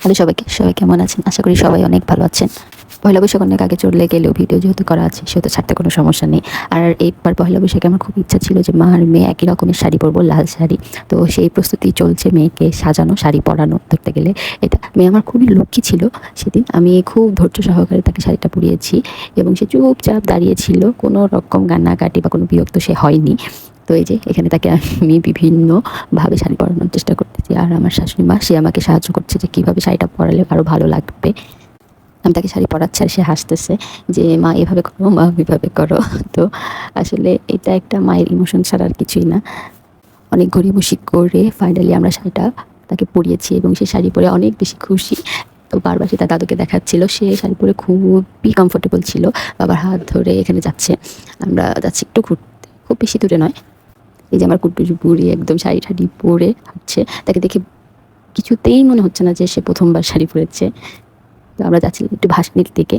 Hello সবাইকে, সবাই কেমন আছেন? আশা করি সবাই অনেক ভালো আছেন। পহেলা বৈশাখ অনেক আগে চলে গেলেও ভিডিও যেহেতু করা আছে সেহেতু ছাড়তে কোনো সমস্যা নেই। আর এইবার পহেলা বৈশাখে আমার খুব ইচ্ছা ছিল যে মা আর মেয়ে একই রকমের শাড়ি পরবো, লাল শাড়ি। তো সেই প্রস্তুতি চলছে, মেয়েকে সাজানো, শাড়ি পরানো ধরতে গেলে। এটা মেয়ে আমার খুবই লক্ষ্মী ছিল সেদিন। আমি খুব ধৈর্য সহকারে তাকে শাড়িটা পরিয়েছি এবং সে চুপচাপ দাঁড়িয়েছিল, কোনো রকম কান্নাকাটি বা কোনো বিরক্ত সে হয়নি। তো এই যে এখানে তাকে আমি বিভিন্নভাবে শাড়ি পরানোর চেষ্টা করতেছি, আর আমার শাশুড়ি মা সে আমাকে সাহায্য করছে যে কীভাবে শাড়িটা পরালে আরও ভালো লাগবে। আমি তাকে শাড়ি পরাচ্ছি আর সে হাসতেছে যে মা এভাবে করো, মা ওইভাবে করো। তো আসলে এটা একটা মায়ের ইমোশন ছাড়া আর কিছুই না। অনেক গড়িমসি করে ফাইনালি আমরা শাড়িটা তাকে পরিয়েছি এবং সে শাড়ি পরে অনেক বেশি খুশি। তো বারবার সে তার দাদুকে দেখাচ্ছিল, সে শাড়ি পরে খুবই কমফোর্টেবল ছিল। বাবার হাত ধরে এখানে যাচ্ছে, আমরা যাচ্ছি একটু ঘুরতে, খুব বেশি দূরে নয়। এই যে আমার কুটুরি বুড়ি একদম শাড়ি ঠাড়ি পরে হাঁটছে, তাকে দেখে কিছুতেই মনে হচ্ছে না যে সে প্রথমবার শাড়ি পরেছে। তো আমরা যাচ্ছিলাম একটু ভাসানির দিকে,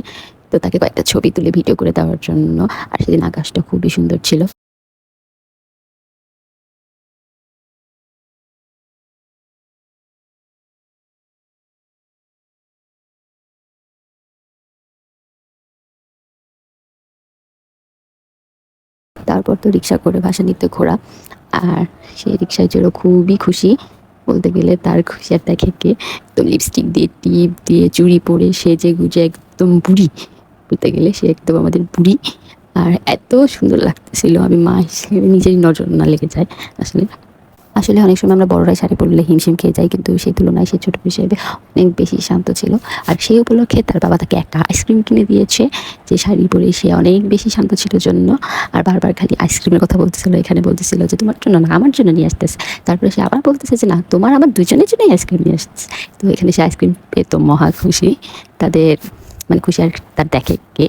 তো তাকে কয়েকটা ছবি তুলে ভিডিও করে দেওয়ার জন্য। আর সেদিন আকাশটা খুবই সুন্দর ছিল। তারপর তো রিক্সা করে ভাসানিতে ঘোরা, আর সেই রিক্সায় চড়ে খুবই খুশি। বলতে গেলে তার খুশি আর দেখে তো লিপস্টিক দিয়ে, টিপ দিয়ে, চুড়ি পরে সেজে গুজে একদম বুড়ি, বলতে গেলে সে একদম আমাদের বুড়ি। আর এত সুন্দর লাগতেছিল, আমি মা হিসেবে নিজেরই নজর না লেগে যায়। আসলে আসলে অনেক সময় আমরা বড়রাই শাড়ি পরলে হিমশিম খেয়ে যাই, কিন্তু সেই তুলনায় সে ছোটো হিসেবে অনেক বেশি শান্ত ছিল। আর সেই উপলক্ষে তার বাবা তাকে একটা আইসক্রিম কিনে দিয়েছে, যে শাড়ি পরে সে অনেক বেশি শান্ত ছিল জন্য। আর বারবার খালি আইসক্রিমের কথা বলতেছিল, এখানে বলতেছিল যে তোমার জন্য না আমার জন্য নিয়ে আসতেছে। তারপরে সে আবার বলতেছে যে না তোমার আমার দুজনের জন্যই আইসক্রিম নিয়ে আসতেছে। তো এখানে সে আইসক্রিম পেয়ে তো মহা খুশি। তাদের মানে খুশি আর তার দেখে কে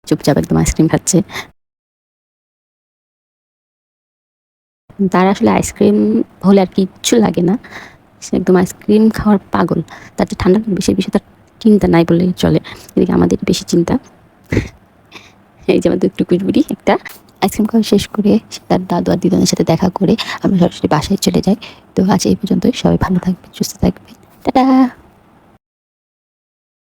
চুপচাপ একদম আইসক্রিম খাচ্ছে। তার আসলে আইসক্রিম হলে আর কিচ্ছু লাগে না, সে একদম আইসক্রিম খাওয়ার পাগল। তার যে ঠান্ডা বেশি বেশি তার চিন্তা নাই বললেই চলে। এদিকে আমাদের বেশি চিন্তা। এই যে আমাদের টুকুর বুড়ি একটা আইসক্রিম খাওয়া শেষ করে সে তার দাদু আর দিদানের সাথে দেখা করে আমরা সরাসরি বাসায় চলে যাই। তো আজ এই পর্যন্তই, সবাই ভালো থাকবে, সুস্থ থাকবে, টাটা।